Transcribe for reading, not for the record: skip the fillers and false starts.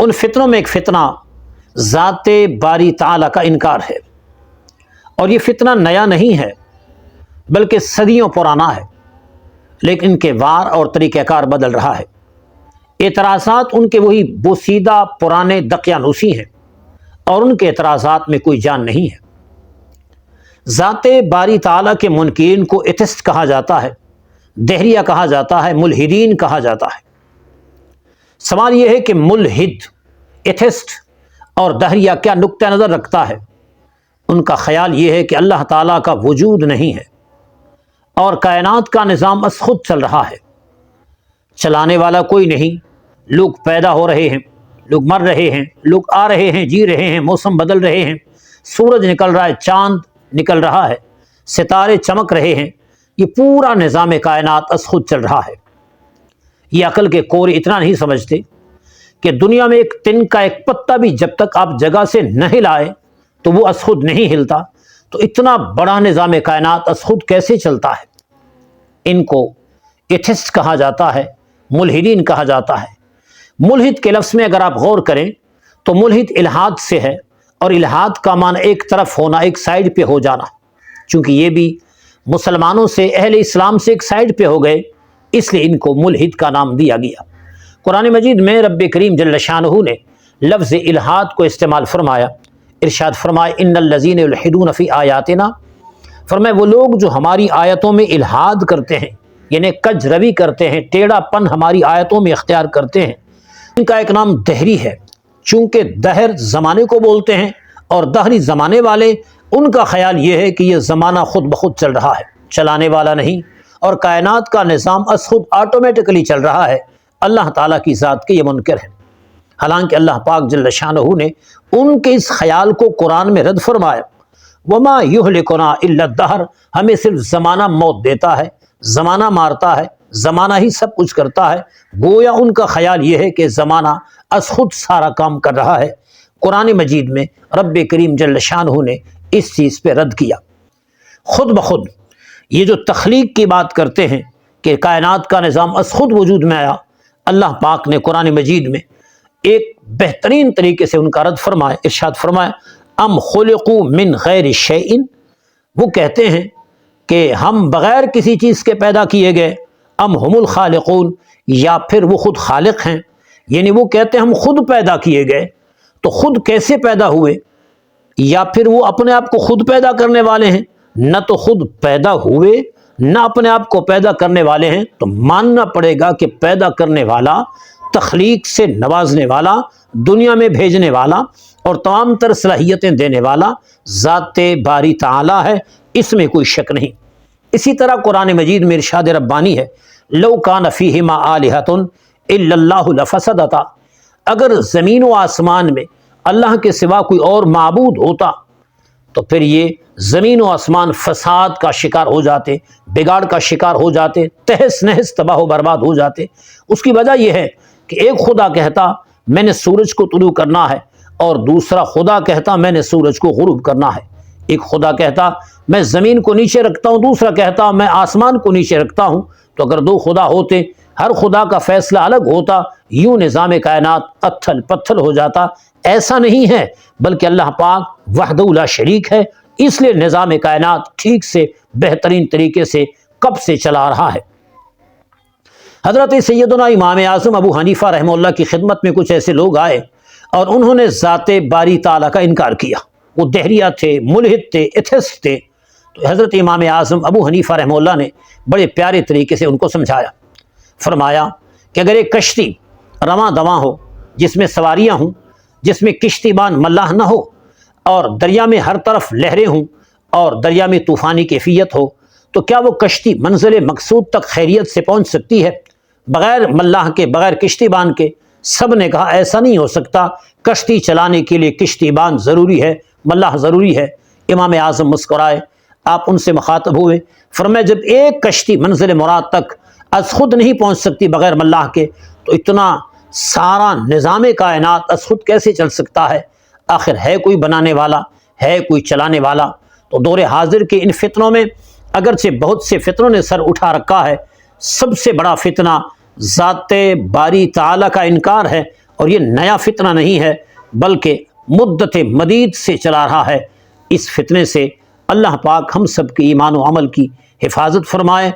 ان فتنوں میں ایک فتنہ ذات باری تعالیٰ کا انکار ہے، اور یہ فتنہ نیا نہیں ہے بلکہ صدیوں پرانا ہے، لیکن ان کے وار اور طریقہ کار بدل رہا ہے۔ اعتراضات ان کے وہی بوسیدہ پرانے دقیانوسی ہیں، اور ان کے اعتراضات میں کوئی جان نہیں ہے۔ ذات باری تعالیٰ کے منکرین کو ایتھسٹ کہا جاتا ہے، دہریہ کہا جاتا ہے، ملحدین کہا جاتا ہے۔ سوال یہ ہے کہ ملحد، ایتھسٹ اور دہریہ کیا نقطہ نظر رکھتا ہے؟ ان کا خیال یہ ہے کہ اللہ تعالیٰ کا وجود نہیں ہے اور کائنات کا نظام از خود چل رہا ہے، چلانے والا کوئی نہیں۔ لوگ پیدا ہو رہے ہیں، لوگ مر رہے ہیں، لوگ آ رہے ہیں، جی رہے ہیں، موسم بدل رہے ہیں، سورج نکل رہا ہے، چاند نکل رہا ہے، ستارے چمک رہے ہیں، یہ پورا نظام کائنات از خود چل رہا ہے۔ یہ عقل کے کوری اتنا نہیں سمجھتے کہ دنیا میں ایک تن کا ایک پتا بھی جب تک آپ جگہ سے نہ ہلائے تو وہ از خود نہیں ہلتا، تو اتنا بڑا نظام کائنات از خود کیسے چلتا ہے؟ ان کو ایتھسٹ کہا جاتا ہے، ملحدین کہا جاتا ہے۔ ملحد کے لفظ میں اگر آپ غور کریں تو ملحد الحاد سے ہے، اور الحاد کا معنی ایک طرف ہونا، ایک سائیڈ پہ ہو جانا۔ چونکہ یہ بھی مسلمانوں سے، اہل اسلام سے ایک سائیڈ پہ ہو گئے، اس لیے ان کو ملحد کا نام دیا گیا۔ قرآن مجید میں رب کریم جل شانہ نے لفظ الحاد کو استعمال فرمایا، ارشاد فرمائے ان الذین یلحدون فی آیاتنا، فرمائے وہ لوگ جو ہماری آیتوں میں الحاد کرتے ہیں، یعنی کج روی کرتے ہیں، ٹیڑھا پن ہماری آیتوں میں اختیار کرتے ہیں، ان کا ایک نام دہری ہے۔ چونکہ دہر زمانے کو بولتے ہیں، اور دہری زمانے والے، ان کا خیال یہ ہے کہ یہ زمانہ خود بخود چل رہا ہے، چلانے والا نہیں، اور کائنات کا نظام از خود آٹومیٹکلی چل رہا ہے۔ اللہ تعالیٰ کی ذات کے یہ منکر ہیں، حالانکہ اللہ پاک جل شانہ نے ان کے اس خیال کو قرآن میں رد فرمایا۔ وما یہلکنا الا الدہر، ہمیں صرف زمانہ موت دیتا ہے، زمانہ مارتا ہے، زمانہ ہی سب کچھ کرتا ہے۔ گویا ان کا خیال یہ ہے کہ زمانہ از خود سارا کام کر رہا ہے۔ قرآن مجید میں رب کریم جل شانہ نے اس چیز پہ رد کیا۔ خود بخود یہ جو تخلیق کی بات کرتے ہیں کہ کائنات کا نظام از خود وجود میں آیا، اللہ پاک نے قرآن مجید میں ایک بہترین طریقے سے ان کا رد فرمائے، ارشاد فرمائے ام خلقوا من غیر شیء، وہ کہتے ہیں کہ ہم بغیر کسی چیز کے پیدا کیے گئے، ام ہم الخالقون، یا پھر وہ خود خالق ہیں، یعنی وہ کہتے ہیں ہم خود پیدا کیے گئے، تو خود کیسے پیدا ہوئے؟ یا پھر وہ اپنے آپ کو خود پیدا کرنے والے ہیں؟ نہ تو خود پیدا ہوئے، نہ اپنے آپ کو پیدا کرنے والے ہیں، تو ماننا پڑے گا کہ پیدا کرنے والا، تخلیق سے نوازنے والا، دنیا میں بھیجنے والا اور تمام تر صلاحیتیں دینے والا ذات باری تعالیٰ ہے، اس میں کوئی شک نہیں۔ اسی طرح قرآن مجید میں ارشاد ربانی ہے لو کان فیہما آلہۃ الا اللہ لفسدتا، اگر زمین و آسمان میں اللہ کے سوا کوئی اور معبود ہوتا تو پھر یہ زمین و آسمان فساد کا شکار ہو جاتے، بگاڑ کا شکار ہو جاتے، تہس نہس تباہ و برباد ہو جاتے۔ اس کی وجہ یہ ہے کہ ایک خدا کہتا میں نے سورج کو طلوع کرنا ہے، اور دوسرا خدا کہتا میں نے سورج کو غروب کرنا ہے۔ ایک خدا کہتا میں زمین کو نیچے رکھتا ہوں، دوسرا کہتا میں آسمان کو نیچے رکھتا ہوں۔ تو اگر دو خدا ہوتے، ہر خدا کا فیصلہ الگ ہوتا، یوں نظام کائنات اتھل پتھل ہو جاتا۔ ایسا نہیں ہے، بلکہ اللہ پاک وحدہ لا شریک ہے، اس لیے نظام کائنات ٹھیک سے، بہترین طریقے سے کب سے چلا رہا ہے۔ حضرت سیدنا امام اعظم ابو حنیفہ رحمہ اللہ کی خدمت میں کچھ ایسے لوگ آئے اور انہوں نے ذات باری تعالیٰ کا انکار کیا۔ وہ دہریہ تھے، ملحد تھے، ایتھسٹ تھے۔ تو حضرت امام اعظم ابو حنیفہ رحمہ اللہ نے بڑے پیارے طریقے سے ان کو سمجھایا۔ فرمایا کہ اگر ایک کشتی رواں دواں ہو، جس میں سواریاں ہوں، جس میں کشتی بان ملاح نہ ہو، اور دریا میں ہر طرف لہریں ہوں، اور دریا میں طوفانی کیفیت ہو، تو کیا وہ کشتی منزل مقصود تک خیریت سے پہنچ سکتی ہے بغیر ملاح کے، بغیر کشتی بان کے؟ سب نے کہا ایسا نہیں ہو سکتا، کشتی چلانے کے لیے کشتی بان ضروری ہے، ملاح ضروری ہے۔ امام اعظم مسکرائے، آپ ان سے مخاطب ہوئے، فرمایا جب ایک کشتی منزل مراد تک از خود نہیں پہنچ سکتی بغیر ملاح کے، تو اتنا سارا نظام کائنات از خود کیسے چل سکتا ہے؟ آخر ہے کوئی بنانے والا، ہے کوئی چلانے والا۔ تو دور حاضر کے ان فتنوں میں اگرچہ بہت سے فتنوں نے سر اٹھا رکھا ہے، سب سے بڑا فتنہ ذات باری تعالیٰ کا انکار ہے، اور یہ نیا فتنہ نہیں ہے بلکہ مدت مدید سے چلا رہا ہے۔ اس فتنے سے اللہ پاک ہم سب کے ایمان و عمل کی حفاظت فرمائے۔